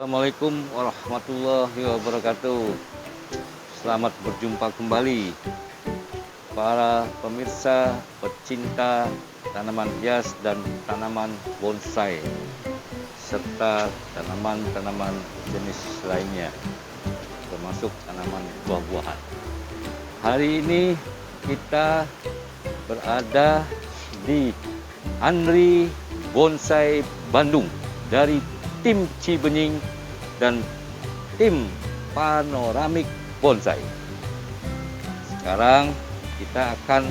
Assalamualaikum warahmatullahi wabarakatuh. Selamat berjumpa kembali para pemirsa pecinta tanaman hias dan tanaman bonsai serta tanaman-tanaman jenis lainnya, termasuk tanaman buah-buahan. Hari ini kita berada di Andri Bonsai Bandung dari tim Cibenying dan tim Panoramik Bonsai. Sekarang kita akan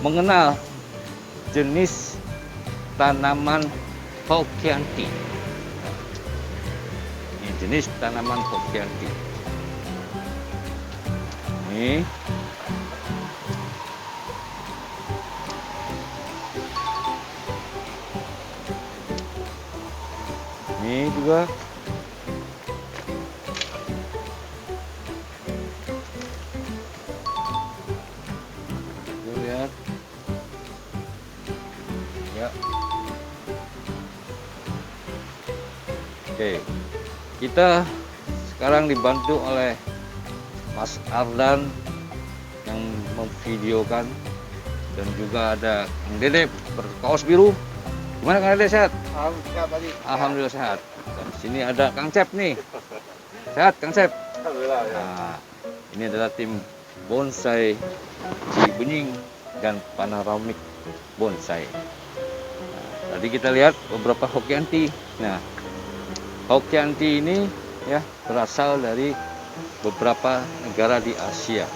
mengenal jenis tanaman Hokianti. Ini jenis tanaman Hokianti. Ini juga lihat ya. Oke, kita sekarang dibantu oleh Mas Ardan yang memvideokan, dan juga ada Kang Dede berkaos biru. Gimana Kang Dede, sehat? Alhamdulillah sehat. Dan di sini ada Kang Cep nih. Sehat Kang Cep? Alhamdulillah ya. Nah, ini adalah tim bonsai Cibenying dan Panoramik Bonsai. Nah, tadi kita lihat beberapa Hokianti. Nah, Hokianti ini ya berasal dari beberapa negara di Asia.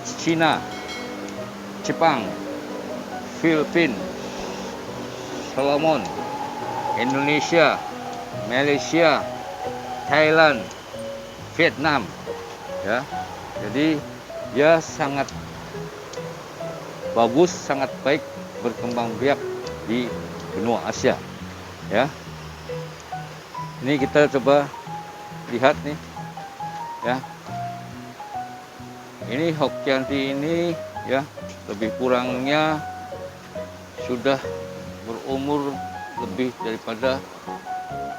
Cina, Jepang, Filipina, Solomon, Indonesia, Malaysia, Thailand, Vietnam, ya. Jadi dia sangat bagus, sangat baik berkembang biak di benua Asia, ya. Ini kita coba lihat nih, ya. Ini Hokianti ini, ya, lebih kurangnya sudah berumur lebih daripada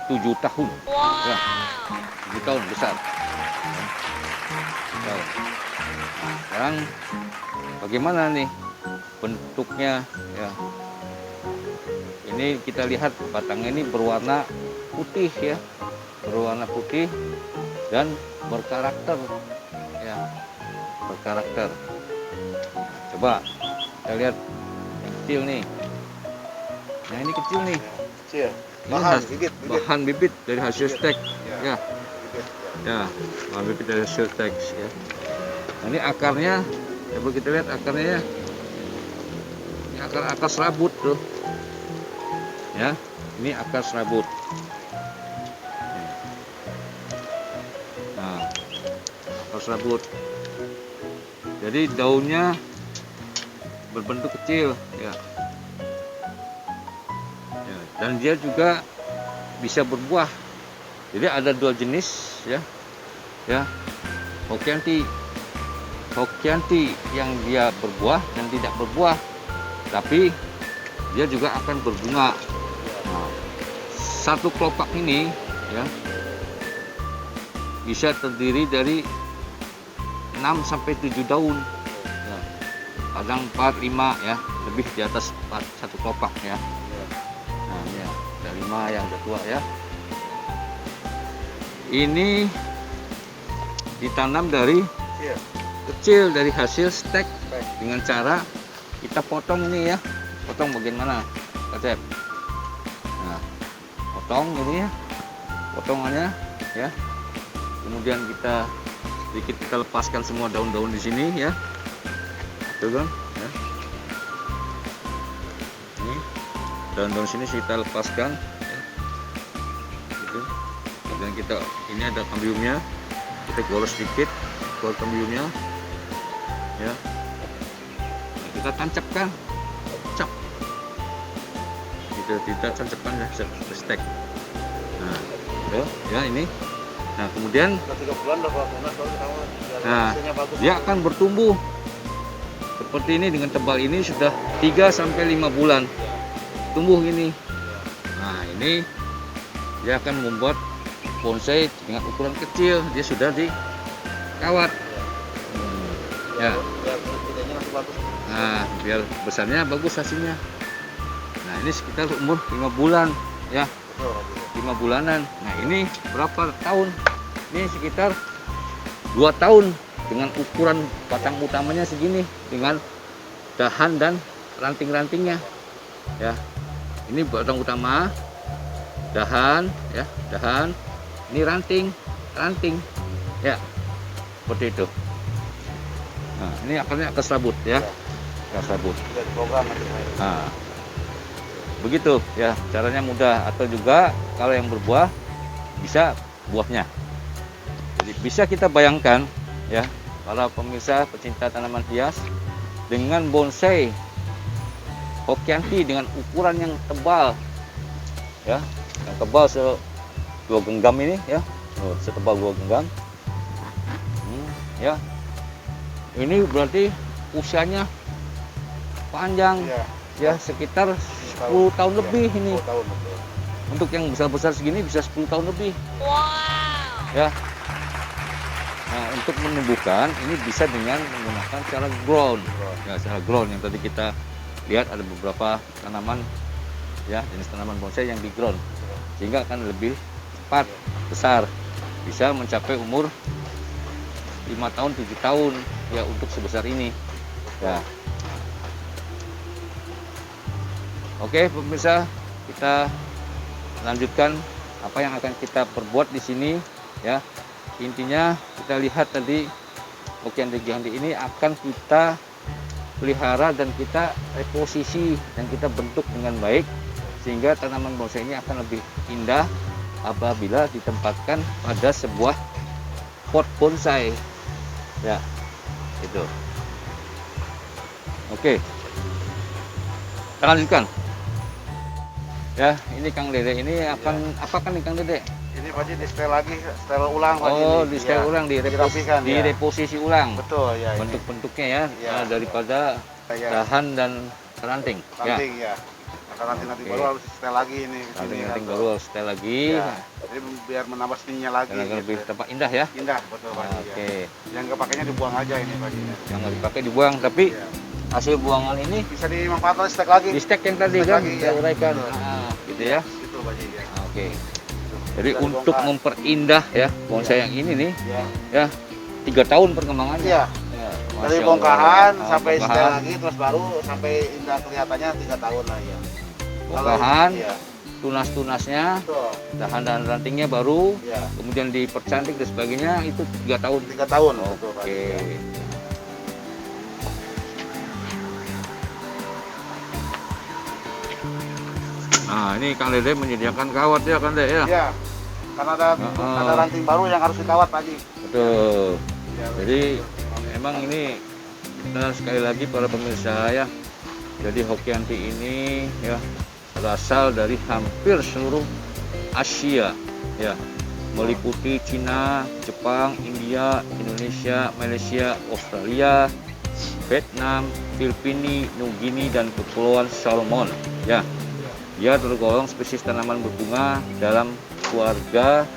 7 tahun. Ya, 7 tahun besar. Ya. Sekarang bagaimana nih bentuknya? Ya, ini kita lihat batangnya ini berwarna putih, ya, berwarna putih dan berkarakter, ya, berkarakter. Coba kita lihat yang kecil nih. Nah, ini kecil nih. Kecil. Bahan bibit dari hasil stek. Ya. Bibit, Ya, bahan bibit dari hasil stek, ya. Nah, ini akarnya, coba kita lihat akarnya ya. Ini akar serabut tuh. Ya, ini akar serabut. Nah, akar serabut. Jadi daunnya berbentuk kecil, ya. Dan dia juga bisa berbuah. Jadi ada dua jenis, ya, ya, Hokianti yang dia berbuah dan tidak berbuah, tapi dia juga akan berbunga. Nah, satu kelopak ini, ya, bisa terdiri dari 6 sampai 7 daun, ya. Kadang 4, 5, ya, lebih di atas 4 satu kelopak, ya. Nah, ini ya, ada 5 yang udah tua, ya. Ini ditanam dari kecil dari hasil stek dengan cara kita potong ini, ya. Potong bagian mana, Pak Cep? Nah, potong ini, ya, potongannya, ya. Kemudian kita sedikit kita lepaskan semua daun-daun di sini, ya. Tuh kan, ya. Ini daun-daun sini kita lepaskan, ya. Gitu. Kemudian kita, ini ada kambiumnya, kita golos sedikit buat kambiumnya, ya. Nah, kita tancapkan, kita tancapkan ya, stek. Nah, ya ini. Nah, kemudian dia akan bertumbuh seperti ini dengan tebal ini sudah 3 sampai 5 bulan tumbuh ini. Nah, ini dia akan membuat bonsai dengan ukuran kecil, dia sudah dikawat. Ya. Nah, biar besarnya bagus hasilnya. Nah, ini sekitar umur 5 bulan ya. 5 bulanan. Nah, ini berapa tahun? Ini sekitar 2 tahun dengan ukuran batang utamanya segini dengan dahan dan ranting-rantingnya. Ya. Ini batang utama, dahan ya, dahan. Ini ranting. Ya. Seperti itu. Nah, ini akarnya akar serabut ya. Akar serabut. Nah, begitu ya, caranya mudah. Atau juga kalau yang berbuah bisa buahnya. Jadi bisa kita bayangkan ya, para pemirsa pecinta tanaman hias, dengan bonsai Hokianti dengan ukuran yang tebal ya, yang tebal dua genggam ini ya, setebal 2 genggam. Ya, ini berarti usianya panjang ya, sekitar 10 tahun lebih ini. Untuk yang besar-besar segini bisa 10 tahun lebih. Ya. Nah, untuk menumbuhkan ini bisa dengan menggunakan cara ground. Ya, cara ground yang tadi kita lihat ada beberapa tanaman ya, jenis tanaman bonsai yang di ground. Sehingga akan lebih cepat besar. Bisa mencapai umur 5 tahun, 7 tahun ya untuk sebesar ini. Ya. Oke, pemirsa, kita lanjutkan apa yang akan kita perbuat di sini ya. Intinya kita lihat tadi Hokianti Giganti ini akan kita pelihara dan kita reposisi dan kita bentuk dengan baik sehingga tanaman bonsai ini akan lebih indah apabila ditempatkan pada sebuah pot bonsai. Ya, itu. Oke, kita lanjutkan. Ya, ini Kang Dede ini akan apa kan nih Kang Dede? Ini Pak di setel lagi, setel ulang Pak. Oh, di setel ulang, direposisi ulang. Betul ya. Bentuk-bentuknya ya, daripada ya, dahan dan ranting. Ranting ya. Karena nanti baru harus setel lagi ini. Ranting baru harus setel lagi. Ya. Jadi biar menambah seninya lagi. Karena lebih tampak indah ya. Indah, betul Pak. Oke. Yang nggak pakainya dibuang aja ini Pak. Yang nggak dipakai dibuang, tapi hasil buangan ini bisa dimanfaatkan stek lagi. Di stek yang tadi kan saya uraikan. Gitu ya. Itu Pak ya. Oke. Jadi untuk memperindah ya bonsai yang ini nih ya 3 tahun perkembangannya. Iya. Dari bongkahan sampai setel lagi terus baru sampai indah kelihatannya 3 tahun lah ya. Bongkahan, tunas-tunasnya, dahan dan rantingnya baru, kemudian dipercantik dan sebagainya itu 3 tahun. 3 tahun. Oke. Nah, ini Kang Dede menyediakan kawat ya Kang Dede ya? Iya. Karena ada ranting baru yang harus dikawat Pak. Betul. Ya, jadi emang ini kita sekali lagi para pemirsa ya. Jadi Hokianti ini ya berasal dari hampir seluruh Asia ya. Meliputi Cina, Jepang, India, Indonesia, Malaysia, Australia, Vietnam, Filipina, New Guinea dan Kepulauan Salomon ya. Dia tergolong spesies tanaman berbunga dalam keluarga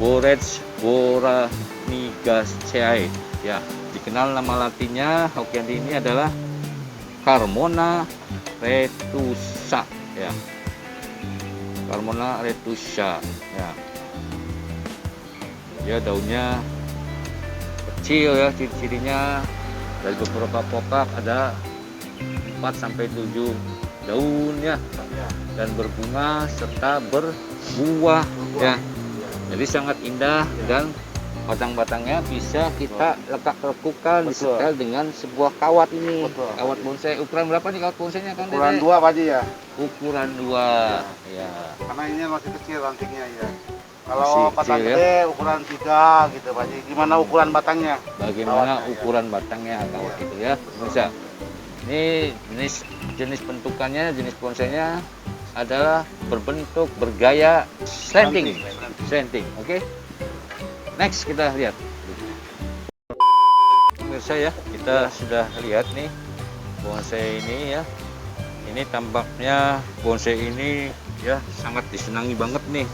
Borage-Boranigaceae. Ya, dikenal nama latinnya Hokianti ini adalah Carmona retusa. Ya, Carmona retusa. Ya, dia daunnya kecil ya, ciri-cirinya dari beberapa pokok ada 4 sampai 7 daun ya, dan berbunga serta berbuah ya. Jadi sangat indah dan batang-batangnya bisa kita lekuk-lekukan disetel dengan sebuah kawat ini. Kawat bonsai ukuran berapa nih kawat bonsainya Kang Dede? Ukuran 2 Pak ya. Ukuran 2 ya. Karena ini masih kecil rantingnya ya. Kalau batang gede ukuran 3 gitu Pak. Gimana ukuran batangnya? Bagaimana ukuran batangnya kawat itu ya. Bisa. Ini jenis bentukannya, jenis bonsainya adalah berbentuk bergaya slanting. Oke. Next kita lihat. Pemirsa ya, kita sudah lihat nih bonsai ini ya. Ini tampaknya bonsai ini ya sangat disenangi banget nih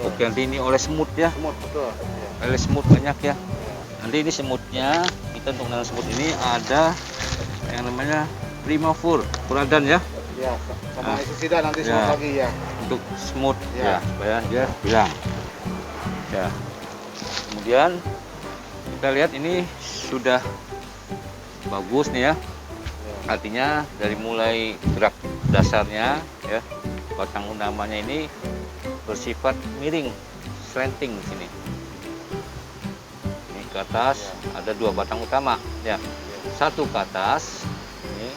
Oke, nanti ini oleh semut ya. Semut, betul. Iya. Oleh semut banyak ya. Nanti ini semutnya, kita untuk menanam semut ini ada yang namanya Primavur, Puradan ya. Ya, sama pestisida nanti semut ya. lagi ya. Untuk semut Ya. ya, supaya dia bilang. Ya. Kemudian kita lihat ini sudah bagus nih ya. Artinya dari mulai gerak dasarnya ya, batang utamanya ini bersifat miring, slanting di sini. Ini ke atas ada 2 batang utama ya. Satu ke atas, ini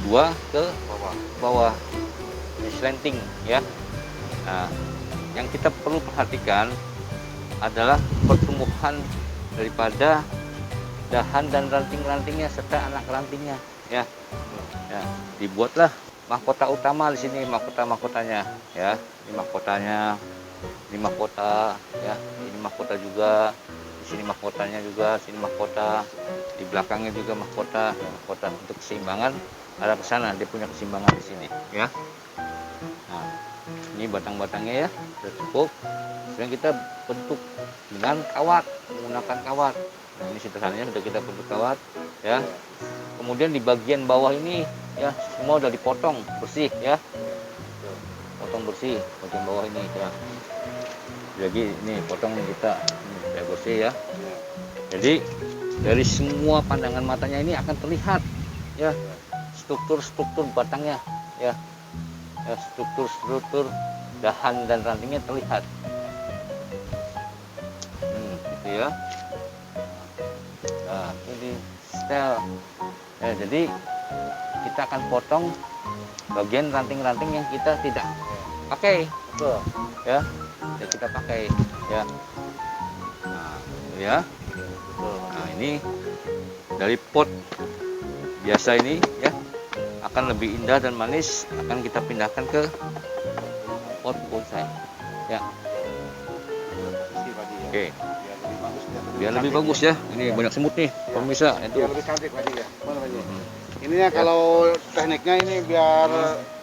2 ke bawah. Ini slanting ya. Nah, yang kita perlu perhatikan adalah pertumbuhan daripada dahan dan ranting-rantingnya serta anak rantingnya ya. Ya, dibuatlah mahkota utama di sini, mahkotanya ya. Ini mahkotanya, ini mahkota ya, ini mahkota juga, di sini mahkotanya juga, sini mahkota, di belakangnya juga mahkota. Mahkota untuk keseimbangan ada ke sana, dia punya keseimbangan di sini ya. Nah, ini batang-batangnya ya, sudah cukup. Sekarang kita bentuk dengan kawat, menggunakan kawat. Nah, ini sederhananya sudah kita bentuk kawat ya. Kemudian di bagian bawah ini ya semua udah dipotong bersih ya. Potong bersih bagian bawah ini ya. Jadi ini potong kita ini sudah bersih ya. Jadi dari semua pandangan matanya ini akan terlihat ya struktur-struktur batangnya ya. Ya, struktur-struktur dahan dan rantingnya terlihat. Gitu ya. Nah, ini setel. Ya, jadi kita akan potong bagian ranting-ranting yang kita tidak pakai. Betul. Ya. Yang kita pakai ya. Nah, ya. Nah, ini dari pot biasa ini ya akan lebih indah dan manis, akan kita pindahkan ke pot bonsai ya. Oke. Biar lebih bagus ya. Ini banyak semut nih pemirsa. Itu Biar lebih cantik Pak Haji ya. Mana Pak Haji? Ininya kalau tekniknya ini biar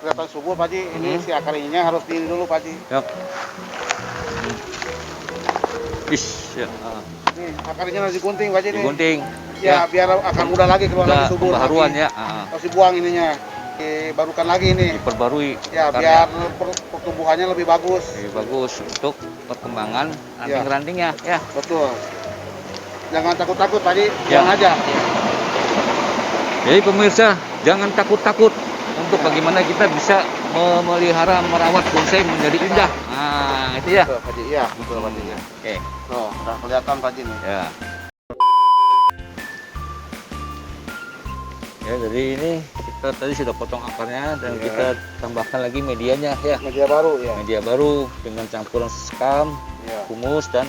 kelihatan subur Pak Haji, ini si akar ininya harus diini dulu Pak Haji. ya. Is ya. Nih akarnya harus digunting Pak Haji nih. Digunting Ya, biar akar muda lagi keluar lagi subur. pembaharuan Pak Haji. ya. Harus dibuang ininya. Dibarukan lagi ini. Diperbarui Ya, akarnya. biar pertumbuhannya lebih bagus. Lebih bagus untuk perkembangan ranting-rantingnya ya. Betul. Jangan takut-takut Pak Haji, Ya. buang aja. Jadi pemirsa, jangan takut-takut untuk bagaimana kita bisa memelihara, merawat bonsai menjadi indah. Nah, itu ya. Betul Pak Haji, iya, betul Pak Haji. Ya. Oke. Tuh, udah kelihatan Pak Haji nih. Ya. Ya, jadi ini kita tadi sudah potong akarnya dan Ya. kita tambahkan lagi medianya ya. Media baru ya. Media baru dengan campuran sekam, Ya. humus dan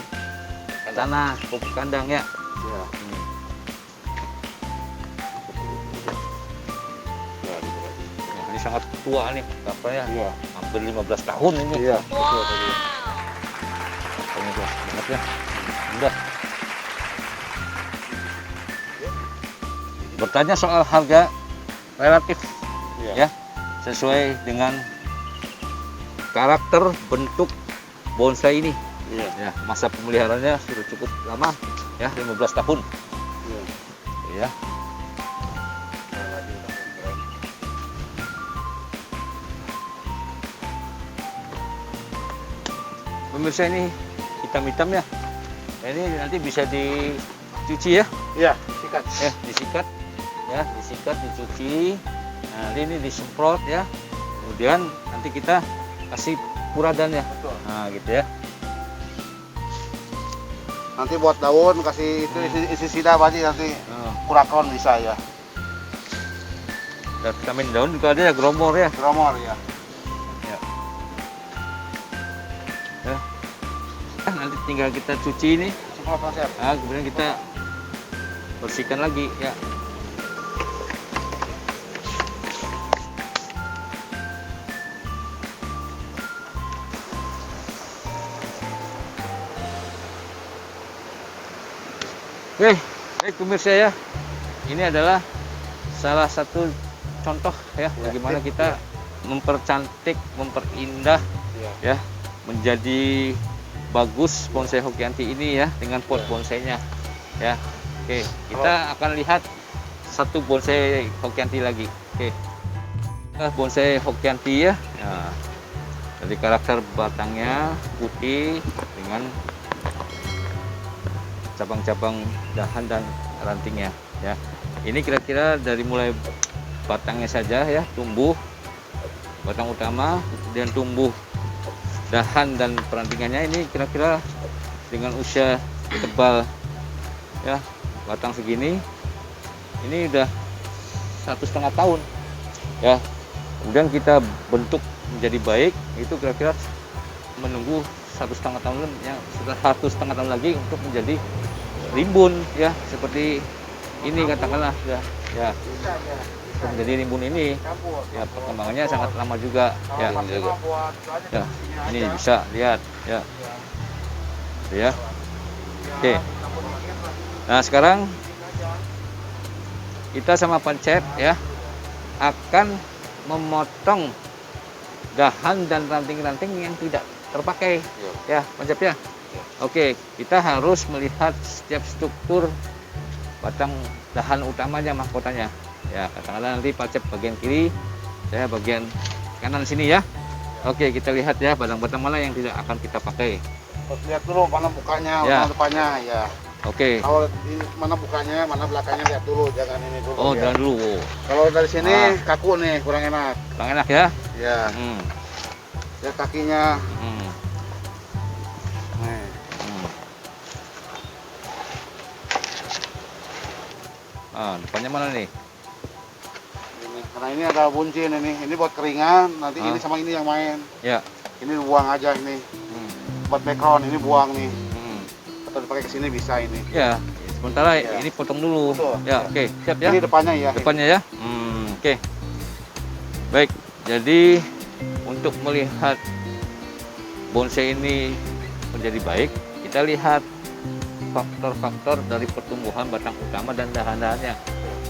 tanah, pupuk kandang ya. Ya. Nah, ini sangat tua nih, kapalnya Iya. hampir 15 tahun ini. Iya, betul Pak Haji. Ini tuh, banget ya. Udah. Bertanya soal harga relatif Iya. ya, sesuai dengan karakter bentuk bonsai ini. Iya. Ya, masa pemeliharaannya sudah cukup lama ya, 15 tahun. Iya. Ya. Pemirsa ini hitam-hitam ya. Ini nanti bisa dicuci ya. Iya, sikat. Disikat ya, disikat, dicuci. Nah, ini disemprot ya. Kemudian nanti kita kasih puradan ya. Betul. Nah, gitu ya. Nanti buat daun kasih itu isi sida Pak Haji, nanti Nah, kurakon bisa ya. dan vitamin daun juga ada ya, gromor ya. Gromor ya. Ya. Ya. Nanti tinggal kita cuci ini. Semua konsep. Nah, kemudian kita bersihkan lagi ya. Oke, baik pemirsa ya. Ini adalah salah satu contoh ya bagaimana kita mempercantik, memperindah Iya. ya menjadi bagus bonsai Hokianti ini ya dengan pot bonsainya ya. Oke, kita akan lihat satu bonsai Hokianti lagi. Oke, bonsai Hokianti ya. Nah, dari karakter batangnya putih dengan cabang-cabang dahan dan rantingnya ya. Ini kira-kira dari mulai batangnya saja ya, tumbuh batang utama, kemudian tumbuh dahan dan perantingannya. Ini kira-kira dengan usia tebal ya, batang segini ini udah 1,5 tahun ya. Kemudian kita bentuk menjadi baik, itu kira-kira menunggu 1,5 tahun ya, setelah 1,5 tahun lagi untuk menjadi rimbun ya, seperti ini katakanlah ya untuk menjadi rimbun ini ya. Perkembangannya sangat lama juga ya, ya. Ini bisa lihat ya, ya. Oke, nah sekarang kita sama Pancep ya akan memotong dahan dan ranting-ranting yang tidak terpakai ya, Pancep ya. Oke, kita harus melihat setiap struktur batang dahan utamanya, mahkotanya ya. Katakanlah nanti Pancep bagian kiri, saya bagian kanan sini ya. Oke, kita lihat ya batang-batang mana yang tidak akan kita pakai. Terus lihat dulu mana bukanya, Ya. mana depannya ya. Oke. Kalau mana bukanya, mana belakangnya, lihat dulu, jangan ini dulu. Oh, ya. dan dulu. Kalau dari sini kaku nih, kurang enak. Kurang enak ya. Ya, lihat kakinya. Nih. Depannya mana nih? Ini, karena ini ada buncin ini buat keringan. Nanti ini sama ini yang main. Ya. Ini buang aja ini. Buat background ini buang nih. Atau dipakai ke sini bisa ini. Ya. Sementara Ya. ini potong dulu. Betul. Ya, oke. Siap ya. Ini depannya ya. Depannya ya. Oke. Baik. Jadi untuk melihat bonsai ini menjadi baik, kita lihat faktor-faktor dari pertumbuhan batang utama dan dahan-dahannya,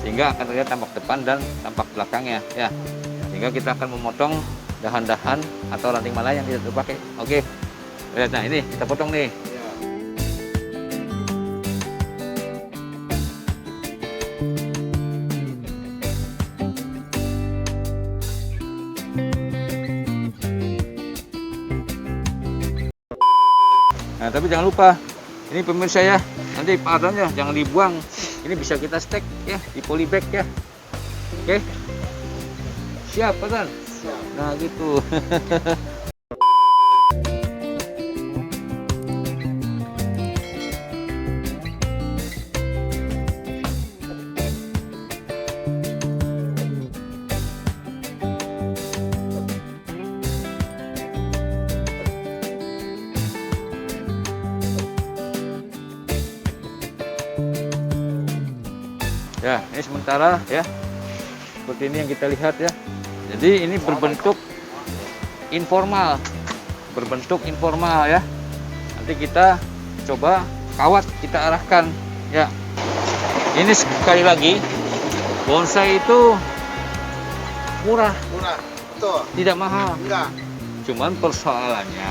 sehingga akan terlihat tampak depan dan tampak belakangnya ya. Sehingga kita akan memotong dahan-dahan atau ranting mana yang tidak terpakai. Oke, lihat, nah ini kita potong nih. Nah, tapi jangan lupa ini pemirsa ya, nanti padannya jangan dibuang. Ini bisa kita stek ya di polybag ya. Oke, siap Padan? Nah gitu. Ya, ini sementara ya. Seperti ini yang kita lihat ya. Jadi ini berbentuk informal. Berbentuk informal ya. Nanti kita coba kawat kita arahkan ya. Ini sekali lagi bonsai itu murah, betul. tidak mahal. Enggak. Cuman persoalannya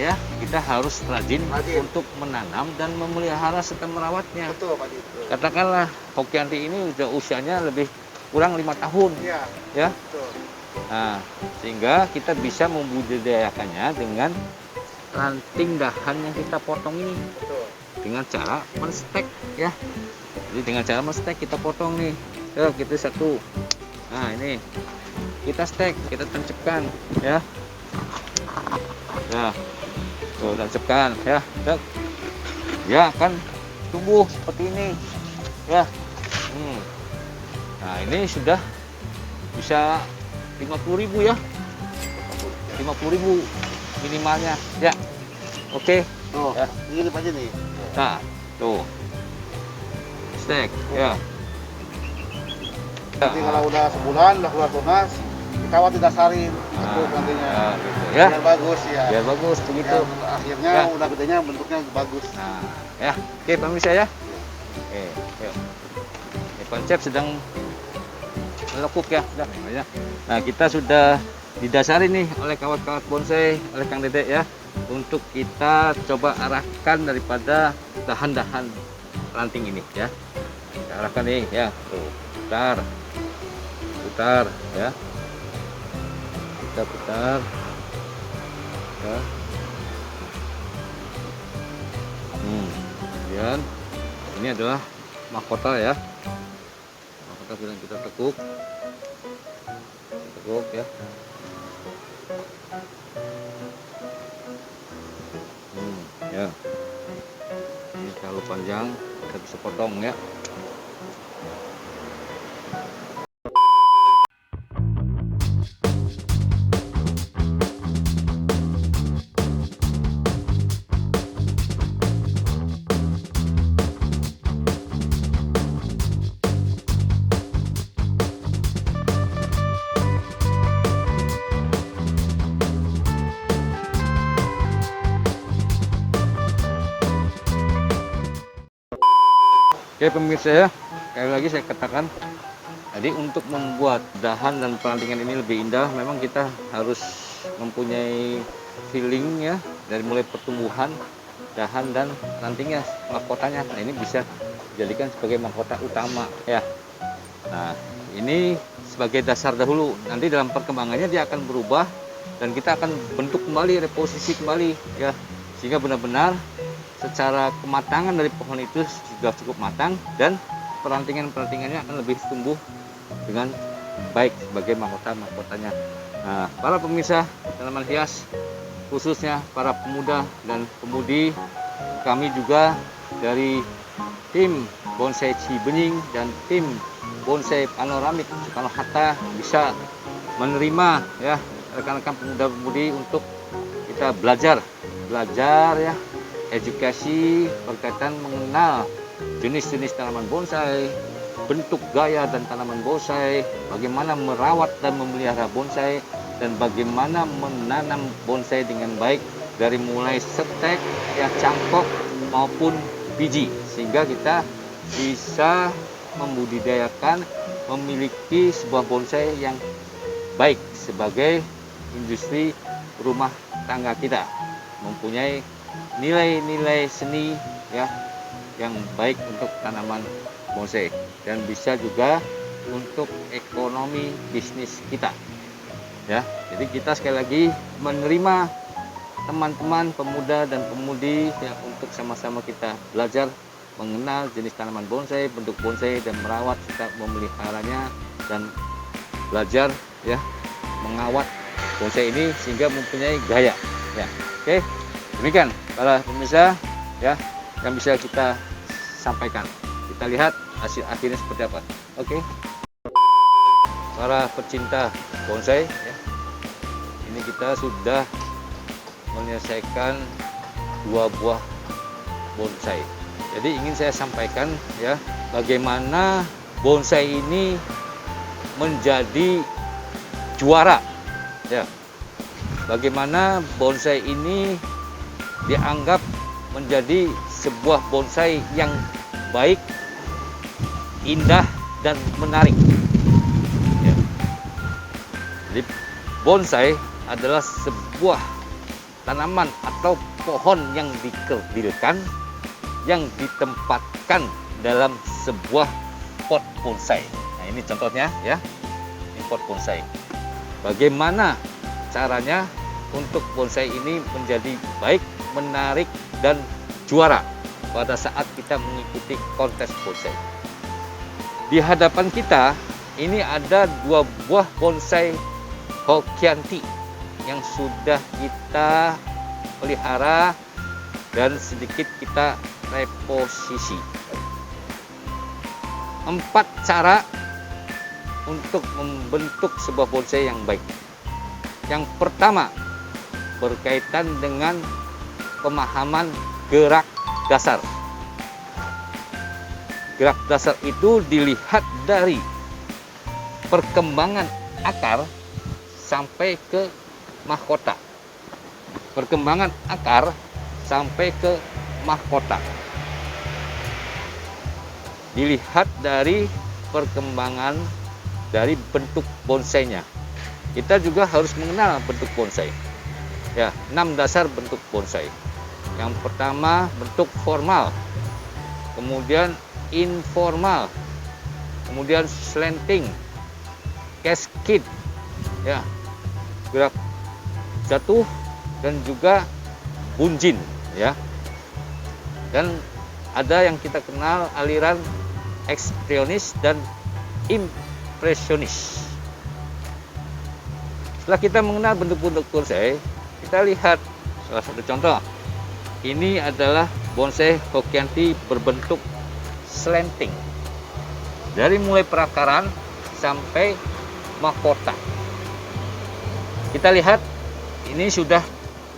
ya kita harus rajin untuk menanam dan memelihara serta merawatnya. Betul, Pak Dito. Katakanlah Hokianti ini udah usianya lebih kurang 5 tahun Iya. ya. Betul. Nah, sehingga kita bisa membudidayakannya dengan ranting dahan yang kita potong ini Betul. dengan cara menstek ya. Jadi dengan cara menstek kita potong nih. Ya, kita satu. Nah, ini kita stek, kita tancapkan ya. Ya, tuh tancapkan ya. Ya akan tumbuh seperti ini ya. Nah, ini sudah bisa 50.000 ya. 50.000 minimalnya ya. Oke. Tuh, Ya. ini aja nih. Nah, tuh. Stek ya. Nanti kalau udah sebulan, udah keluar tunas, kawat didasarin, cukup nantinya. Ya, gitu ya. Biar bagus ya. Biar bagus begitu. Biar akhirnya Ya. udah gedenya bentuknya bagus. Nah, ya. Oke, pemirsa ya. Oke, yuk. Ini Pancep sedang melekuk ya. Udah, ya. Nah, kita sudah didasari nih oleh kawat-kawat bonsai oleh Kang Dedek ya. untuk kita coba arahkan daripada dahan-dahan ranting ini ya. Kita arahkan nih ya, tuh putar, putar ya, kita putar ya. Kemudian ini adalah mahkota ya, mahkota sedang kita tekuk ya. Ya, ini terlalu panjang, kita bisa potong ya. Oke pemirsa ya, sekali lagi saya katakan tadi untuk membuat dahan dan perantingan ini lebih indah memang kita harus mempunyai feeling ya, dari mulai pertumbuhan dahan dan rantingnya, mahkotanya. Nah ini bisa dijadikan sebagai mahkota utama ya. Nah ini sebagai dasar dahulu, nanti dalam perkembangannya dia akan berubah dan kita akan bentuk kembali, reposisi kembali ya, sehingga benar-benar secara kematangan dari pohon itu sudah cukup matang dan perantingan-perantingannya akan lebih tumbuh dengan baik sebagai mahkotanya. Nah, para pemirsa tanaman hias, khususnya para pemuda dan pemudi, kami juga dari tim Bonsai Cibenying dan tim Bonsai Panoramik Soekarno-Hatta bisa menerima ya rekan-rekan pemuda-pemudi untuk kita belajar ya, edukasi berkaitan mengenal jenis-jenis tanaman bonsai, bentuk gaya dan tanaman bonsai, bagaimana merawat dan memelihara bonsai, dan bagaimana menanam bonsai dengan baik dari mulai stek, ya cangkok maupun biji, sehingga kita bisa membudidayakan, memiliki sebuah bonsai yang baik sebagai industri rumah tangga kita, mempunyai nilai-nilai seni ya yang baik untuk tanaman bonsai dan bisa juga untuk ekonomi bisnis kita ya. Jadi kita sekali lagi menerima teman-teman pemuda dan pemudi ya untuk sama-sama kita belajar mengenal jenis tanaman bonsai, bentuk bonsai dan merawat serta memeliharanya, dan belajar ya mengawat bonsai ini sehingga mempunyai gaya ya. Oke, demikian para pemirsa ya yang bisa kita sampaikan. Kita lihat hasil akhirnya seperti apa. Oke, para pecinta bonsai ya, ini kita sudah menyelesaikan 2 buah bonsai. Jadi ingin saya sampaikan ya bagaimana bonsai ini menjadi juara ya, bagaimana bonsai ini dianggap menjadi sebuah bonsai yang baik, indah dan menarik ya. Jadi bonsai adalah sebuah tanaman atau pohon yang dikerdilkan, yang ditempatkan dalam sebuah pot bonsai. Nah ini contohnya ya, ini pot bonsai. Bagaimana caranya untuk bonsai ini menjadi baik, menarik dan juara pada saat kita mengikuti kontes bonsai. Di hadapan kita ini ada 2 buah bonsai Hokianti yang sudah kita pelihara dan sedikit kita reposisi. 4 cara untuk membentuk sebuah bonsai yang baik. Yang pertama berkaitan dengan pemahaman gerak dasar. Gerak dasar itu dilihat dari perkembangan akar sampai ke mahkota. Perkembangan akar sampai ke mahkota. Dilihat dari perkembangan dari bentuk bonsainya. Kita juga harus mengenal bentuk bonsai. Ya, 6 dasar bentuk bonsai. Yang pertama bentuk formal, kemudian informal, kemudian slanting, cascade, ya, gerak jatuh, dan juga bunjin, ya. Dan ada yang kita kenal aliran ekspresionis dan impresionis. Setelah kita mengenal bentuk-bentuk bonsai, kita lihat salah satu contoh. Ini adalah bonsai Hokianti berbentuk slanting. Dari mulai perakaran sampai mahkota. Kita lihat ini sudah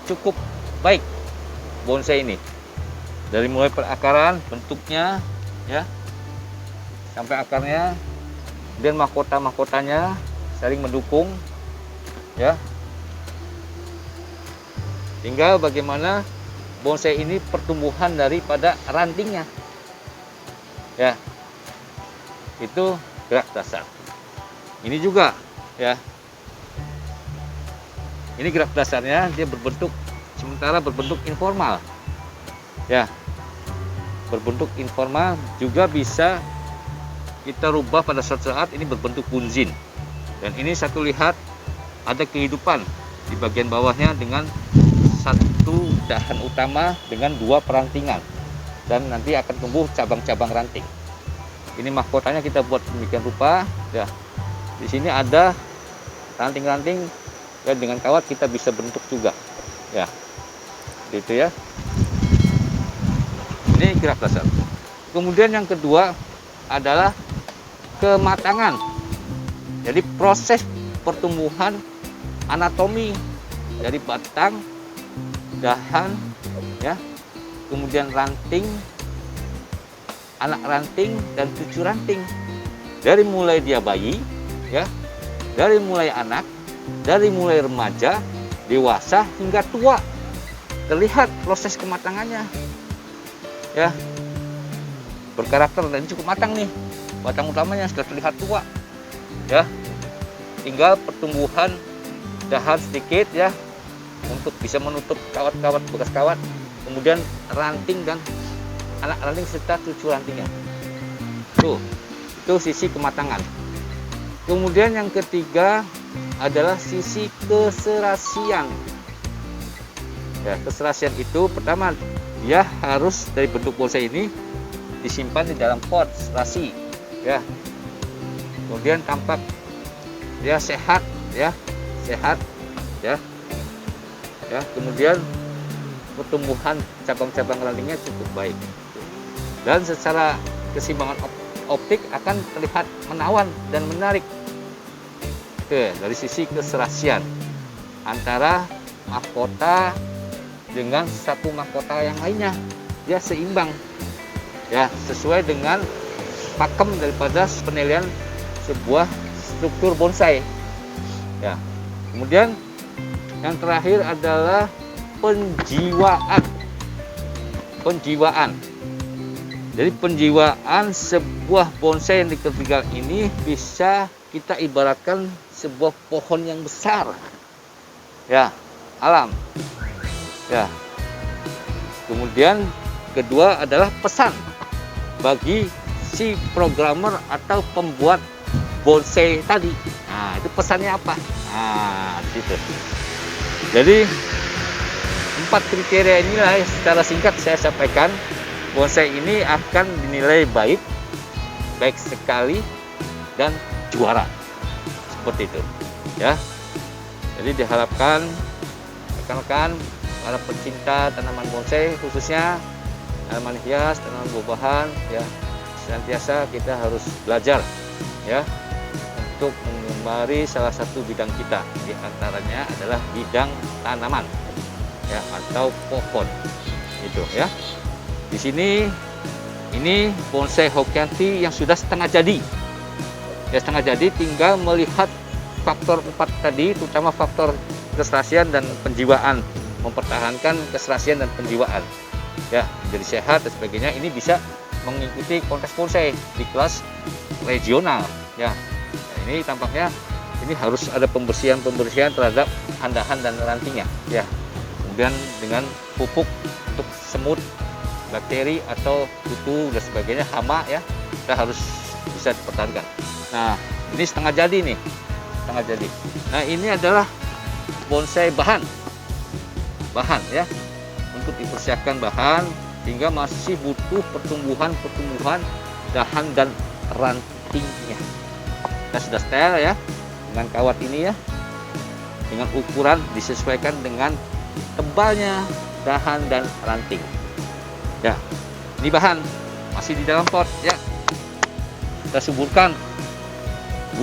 cukup baik bonsai ini. Dari mulai perakaran bentuknya, ya, sampai akarnya, dan mahkotanya saling mendukung, ya. Tinggal bagaimana bonsai ini pertumbuhan daripada rantingnya, ya. Itu gerak dasar. Ini juga, ya. Ini gerak dasarnya, dia berbentuk sementara berbentuk informal, ya. Berbentuk informal juga bisa kita rubah pada suatu saat ini berbentuk bunjin. Dan ini satu lihat ada kehidupan di bagian bawahnya dengan satu dahan utama dengan 2 perantingan, dan nanti akan tumbuh cabang-cabang ranting. Ini mahkotanya kita buat demikian rupa, ya. Di sini ada ranting-ranting, dan dengan kawat kita bisa bentuk juga, ya. Gitu, ya. Ini gerak dasar. Kemudian yang kedua adalah kematangan. Jadi proses pertumbuhan anatomi dari batang, dahan, ya, kemudian ranting, anak ranting, dan cucu ranting. Dari mulai dia bayi, ya, dari mulai anak, dari mulai remaja, dewasa, hingga tua. Terlihat proses kematangannya, ya. Berkarakter dan cukup matang nih. Batang utamanya sudah terlihat tua, ya. Tinggal pertumbuhan dahan sedikit, ya, untuk bisa menutup kawat-kawat, bekas kawat. Kemudian ranting dan anak ranting serta cucu rantingnya. Tuh, itu sisi kematangan. Kemudian yang ketiga adalah sisi keserasian. Ya, keserasian itu pertama dia harus dari bentuk bonsai ini disimpan di dalam pot serasi, ya. Kemudian tampak dia sehat, ya, sehat, ya. Ya, kemudian pertumbuhan cabang-cabang rantingnya cukup baik. Dan secara keseimbangan optik akan terlihat menawan dan menarik. Oke, dari sisi keserasian antara mahkota dengan satu mahkota yang lainnya, dia seimbang, ya, sesuai dengan pakem daripada penilaian sebuah struktur bonsai, ya. Kemudian yang terakhir adalah penjiwaan. Jadi penjiwaan sebuah bonsai yang diketinggal ini bisa kita ibaratkan sebuah pohon yang besar, ya, alam, ya. Kemudian kedua adalah pesan bagi si programmer atau pembuat bonsai tadi. Nah, itu pesannya apa? Nah, gitu. Jadi 4 kriteria inilah secara singkat saya sampaikan. Bonsai ini akan dinilai baik sekali, dan juara. Seperti itu, ya. Jadi diharapkan rekan-rekan para pencinta tanaman bonsai, khususnya tanaman hias, tanaman buah-buahan, ya, senantiasa kita harus belajar, ya, untuk mengemari salah satu bidang kita. Di antaranya adalah bidang tanaman, ya, atau pohon. Itu, ya. Di sini ini bonsai Hokianti yang sudah setengah jadi. Ya, setengah jadi, tinggal melihat faktor 4 tadi, terutama faktor keserasian dan penjiwaan, mempertahankan keserasian dan penjiwaan, ya, jadi sehat dan sebagainya. Ini bisa mengikuti kontes bonsai di kelas regional, ya. Nah, ini tampaknya ini harus ada pembersihan terhadap handahan dan rantingnya, ya. kemudian dengan pupuk untuk semut, bakteri atau kutu dan sebagainya, hama ya, kita harus bisa dipertahankan. Nah, ini setengah jadi nih, setengah jadi. Nah, ini adalah bonsai bahan ya, untuk dipersiapkan bahan, sehingga masih butuh pertumbuhan dahan dan rantingnya. Kita sudah setel ya dengan kawat ini ya, dengan ukuran disesuaikan dengan tebalnya dahan dan ranting ya. Ini bahan masih di dalam pot ya, kita suburkan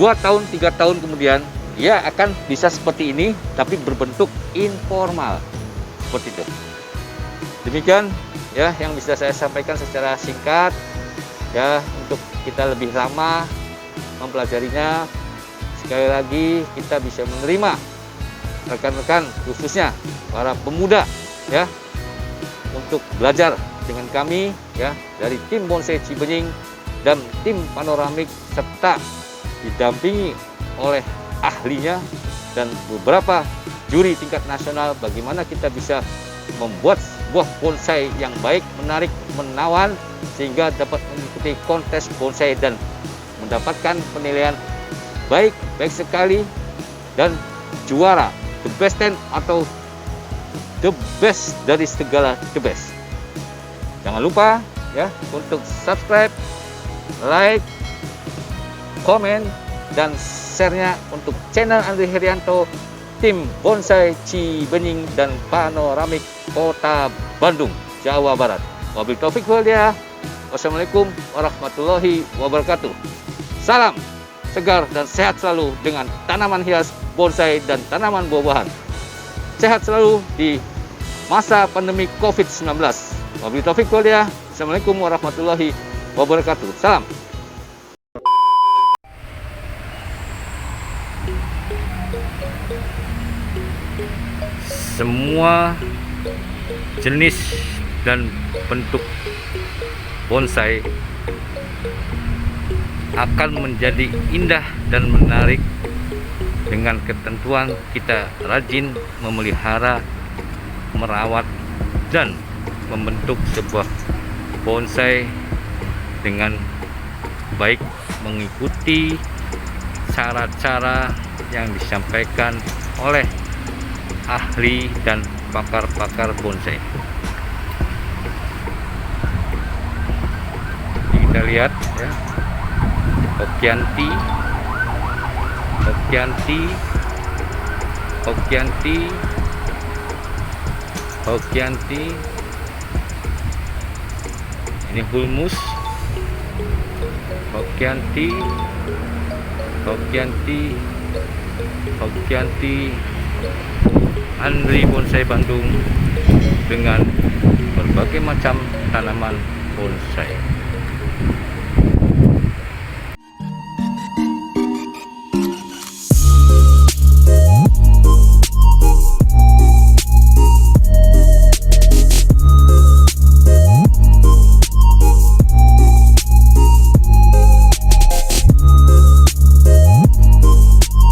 2 tahun 3 tahun kemudian dia akan bisa seperti ini, tapi berbentuk informal seperti itu. Demikian ya yang bisa saya sampaikan secara singkat ya, untuk kita lebih lama mempelajarinya. Sekali lagi kita bisa menerima rekan-rekan, khususnya para pemuda ya, untuk belajar dengan kami ya, dari tim Bonsai Cibenying dan tim Panoramik, serta didampingi oleh ahlinya dan beberapa juri tingkat nasional, bagaimana kita bisa membuat sebuah bonsai yang baik, menarik, menawan, sehingga dapat mengikuti kontes bonsai dan mendapatkan penilaian baik sekali dan juara, the best 10 atau the best dari segala the best. Jangan lupa ya untuk subscribe, like, komen, dan share-nya untuk channel Andri Herianto, tim Bonsai Cibenying dan Panoramik Kota Bandung, Jawa Barat. Wabillahi taufik wal hidayah. Wassalamualaikum warahmatullahi wabarakatuh. Salam segar dan sehat selalu dengan tanaman hias, bonsai, dan tanaman buah-buahan. Sehat selalu di masa pandemi COVID-19. Wabillahi taufik wal hidayah. Assalamualaikum warahmatullahi wabarakatuh. Salam. Semua jenis dan bentuk bonsai akan menjadi indah dan menarik dengan ketentuan kita rajin memelihara, merawat, dan membentuk sebuah bonsai dengan baik, mengikuti cara-cara yang disampaikan oleh ahli dan pakar-pakar bonsai. Kita lihat ya, Hokianti, ini Hulmus, Hokianti, Andri Bonsai Bandung dengan berbagai macam tanaman bonsai.